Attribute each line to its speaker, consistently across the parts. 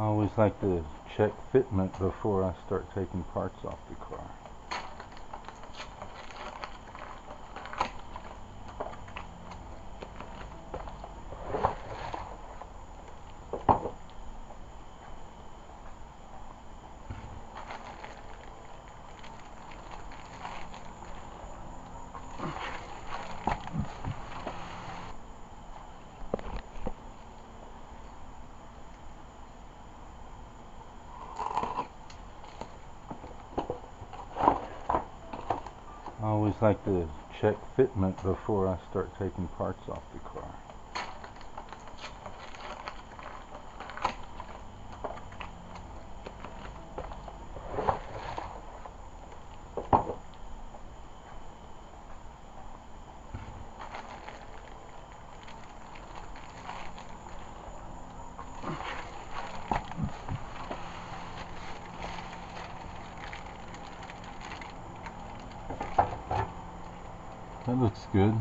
Speaker 1: I always like to check fitment before I start taking parts off the car. I always like to check fitment before I start taking parts off the car. That looks good.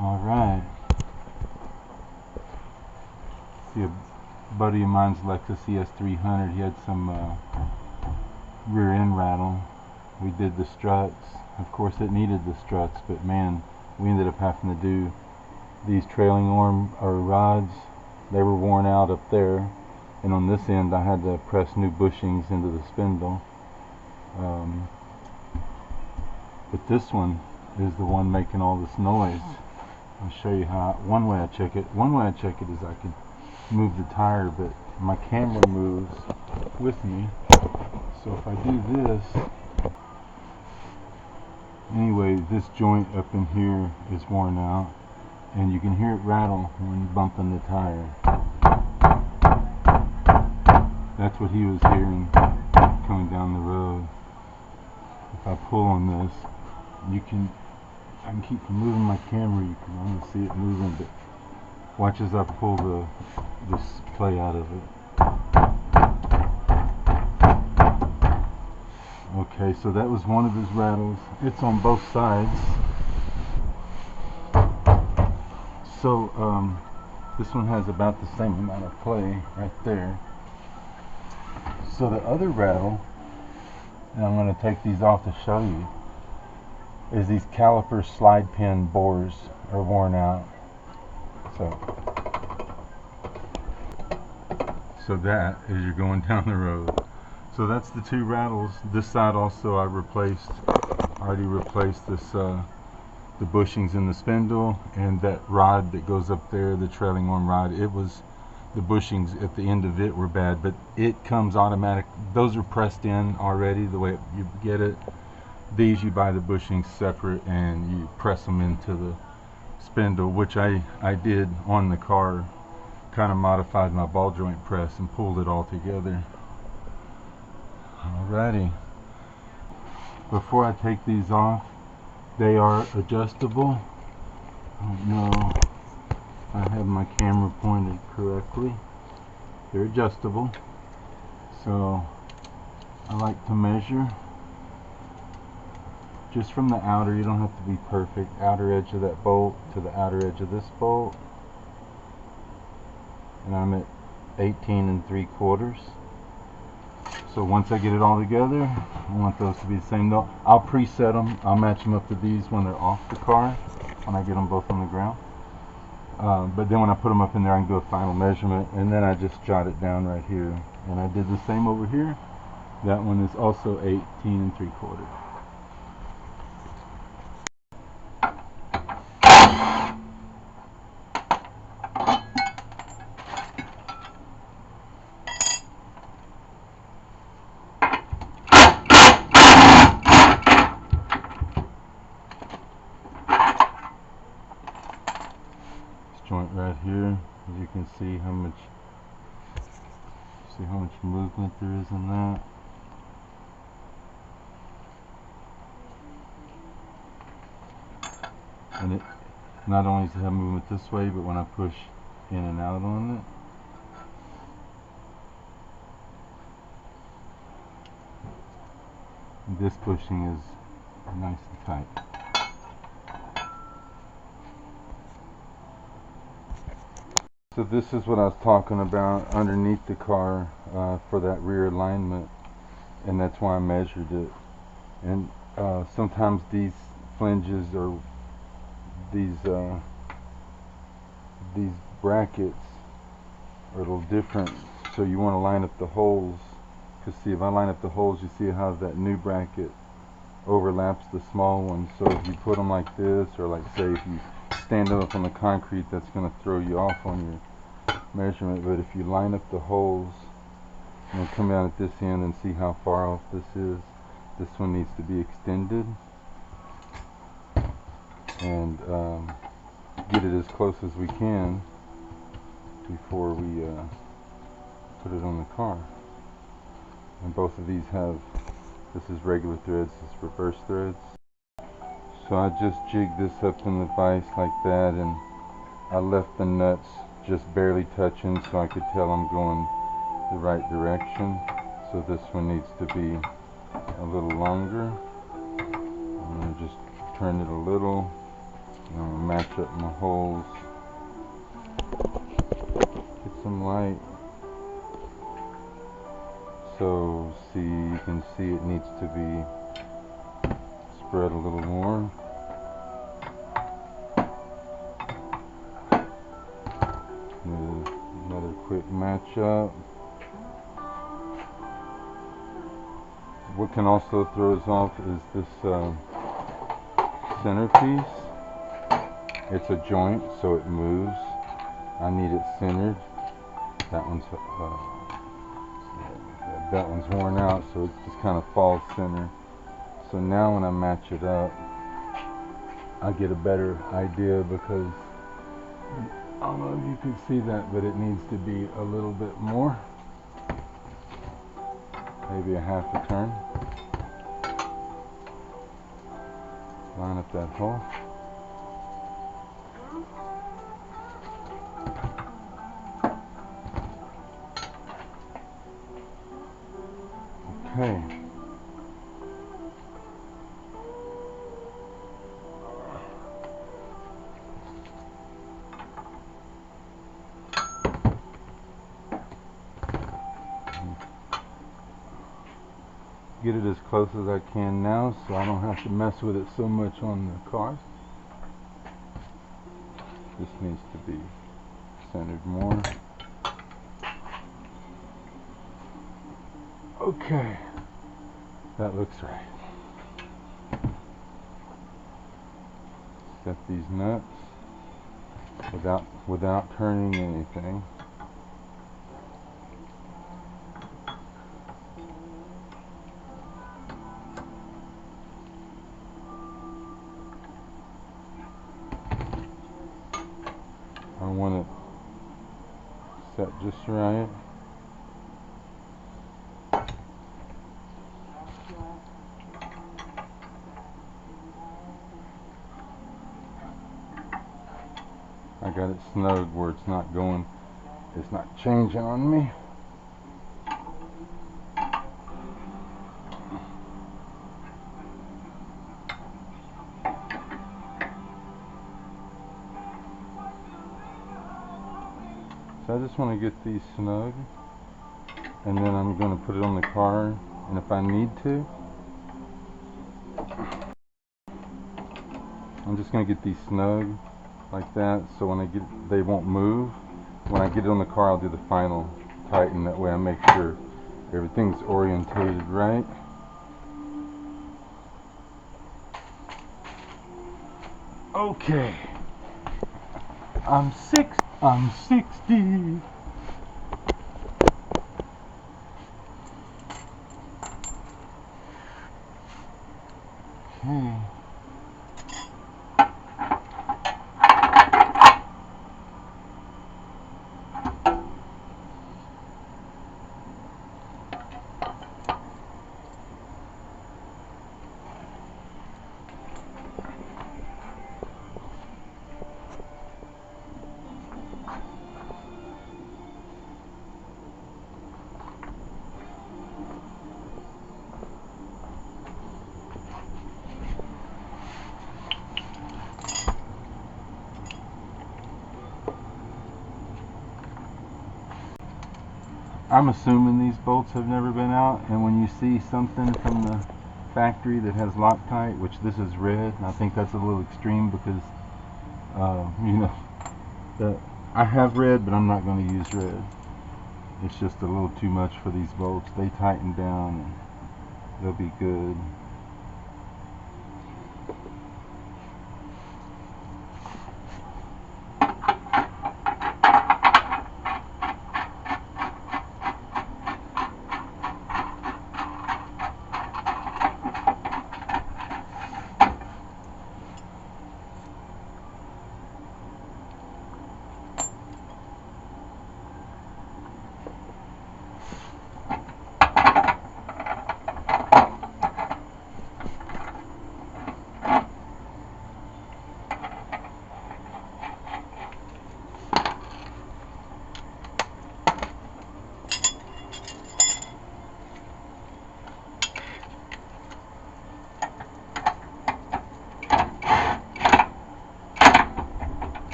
Speaker 1: Alright. See, a buddy of mine's Lexus ES300, he had some rear end rattle. We did the struts. Of course it needed the struts, but man, we ended up having to do these trailing arm or rods. They were worn out up there, and on this end I had to press new bushings into the spindle. But this one is the one making all this noise. I'll show you how. One way I check it is I can move the tire, but my camera moves with me. So if I do this, anyway, this joint up in here is worn out, and you can hear it rattle when bumping the tire. That's what he was hearing coming down the road. If I pull on this, I can keep from moving my camera, you can only see it moving, but watch as I pull the display out of it. Okay, so that was one of his rattles. It's on both sides. So this one has about the same amount of play right there. So the other rattle, and I'm going to take these off to show you, is these caliper slide pin bores are worn out. So that is you're going down the road. So that's the two rattles. This side also I already replaced this the bushings in the spindle, and that rod that goes up there, the trailing arm rod, the bushings at the end of it were bad, but it comes automatic. Those are pressed in already the way you get it. These you buy the bushings separate and you press them into the spindle, which I did on the car. Kind of modified my ball joint press and pulled it all together. Alrighty. Before I take these off, they are adjustable. I don't know if I have my camera pointed correctly. They're adjustable. So I like to measure just from the outer. You don't have to be perfect. Outer edge of that bolt to the outer edge of this bolt. And I'm at 18 3/4. So once I get it all together, I want those to be the same. Though I'll preset them. I'll match them up to these when they're off the car, when I get them both on the ground. But then when I put them up in there, I can do a final measurement, and then I just jot it down right here. And I did the same over here. That one is also 18 3/4. Joint right here, as you can see how much movement there is in that. And it not only does it have movement this way, but when I push in and out on it, this bushing is nice and tight. So this is what I was talking about underneath the car for that rear alignment, and that's why I measured it. And sometimes these flanges or these brackets are a little different, so you want to line up the holes. Because see, if I line up the holes, you see how that new bracket overlaps the small one. So if you put them like this, or like say if you stand up on the concrete, that's going to throw you off on your measurement. But if you line up the holes and then come down at this end and see how far off this is, this one needs to be extended, and get it as close as we can before we put it on the car. And both of these have, this is regular threads, this is reverse threads. So I just jigged this up in the vise like that, and I left the nuts just barely touching so I could tell I'm going the right direction. So this one needs to be a little longer. I'm going to just turn it a little. I'm going to match up my holes. Get some light. So see, you can see it needs to be spread a little more. Another quick match up. What can also throw us off is this centerpiece. It's a joint, so it moves. I need it centered. That one's worn out, so it just kind of falls center. So now when I match it up, I get a better idea, because I don't know if you can see that, but it needs to be a little bit more, maybe a half a turn. Line up that hole. Okay. Get it as close as I can now, so I don't have to mess with it so much on the car. This needs to be centered more. Okay, that looks right. Set these nuts without turning anything. I want it set just right. I got it snug where it's not going, it's not changing on me. So I just want to get these snug, and then I'm going to put it on the car, and if I need to, I'm just going to get these snug like that, so when I get, they won't move. When I get it on the car, I'll do the final tighten. That way I make sure everything's orientated right. Okay, I'm 60. Okay. I'm assuming these bolts have never been out, and when you see something from the factory that has Loctite, which this is red, and I think that's a little extreme because you know, that I have red, but I'm not going to use red. It's just a little too much for these bolts. They tighten down and they'll be good.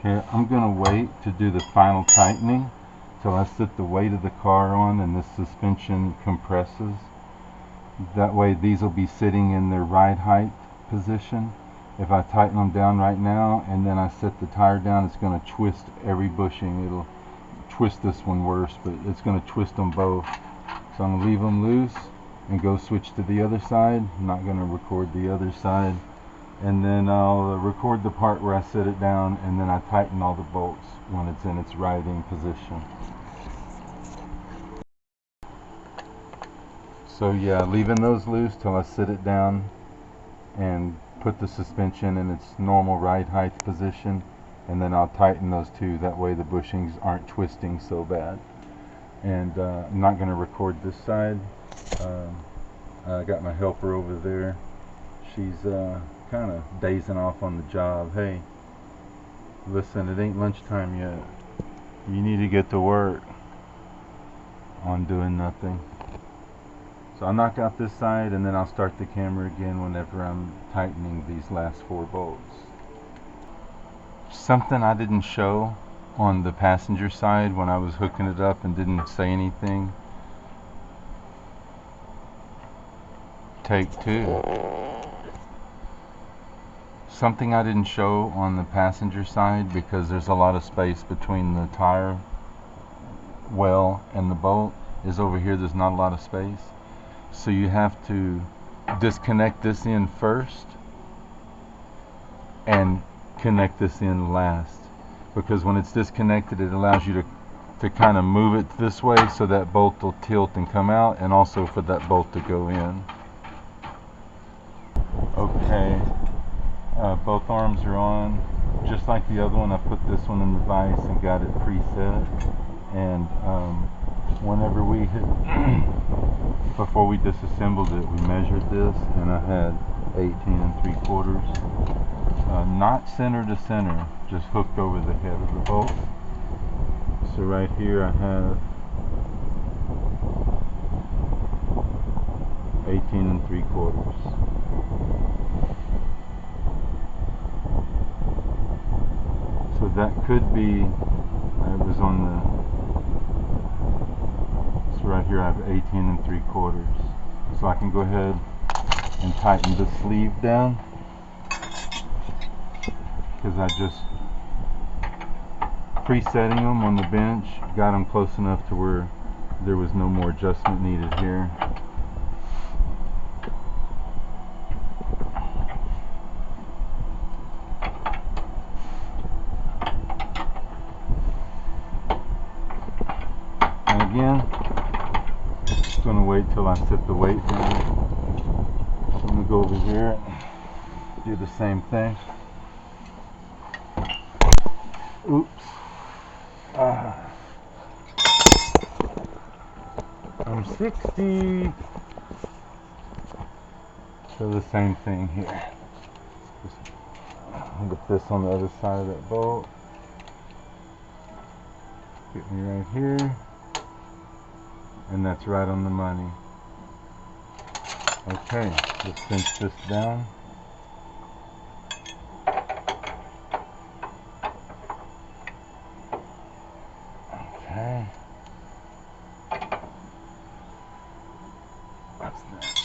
Speaker 1: Okay, I'm going to wait to do the final tightening till I sit the weight of the car on and the suspension compresses. That way these will be sitting in their ride height position. If I tighten them down right now and then I set the tire down, it's going to twist every bushing. It'll twist this one worse, but it's going to twist them both. So I'm going to leave them loose and go switch to the other side. I'm not going to record the other side. And then I'll record the part where I set it down, and then I tighten all the bolts when it's in its riding position. So yeah, leaving those loose till I sit it down and put the suspension in its normal ride height position, and then I'll tighten those two. That way the bushings aren't twisting so bad. And I'm not going to record this side. I got my helper over there. She's kind of dazing off on the job. Hey, listen, it ain't lunchtime yet. You need to get to work on doing nothing. So I'll knock out this side and then I'll start the camera again whenever I'm tightening these last 4 bolts. Something I didn't show on the passenger side when I was hooking it up and didn't say anything. Take 2. Something I didn't show on the passenger side, because there's a lot of space between the tire well and the bolt, is over here there's not a lot of space. So you have to disconnect this end first and connect this end last, because when it's disconnected it allows you to kind of move it this way so that bolt will tilt and come out, and also for that bolt to go in. Okay. Both arms are on, just like the other one. I put this one in the vise and got it preset, and whenever we hit before we disassembled it, we measured this and I had 18 3/4, not center to center, just hooked over the head of the bolt. So right here I have 18 3/4. So that could be, it was on the, so right here I have 18 3/4. So I can go ahead and tighten the sleeve down, because I just presetting them on the bench, got them close enough to where there was no more adjustment needed here. Again, just going to wait till I set the weight down. I'm going to go over here and do the same thing. Oops. I'm 60. So the same thing here. Just get this on the other side of that bolt. Get me right here. And that's right on the money. Okay, let's cinch this down. Okay. That's that.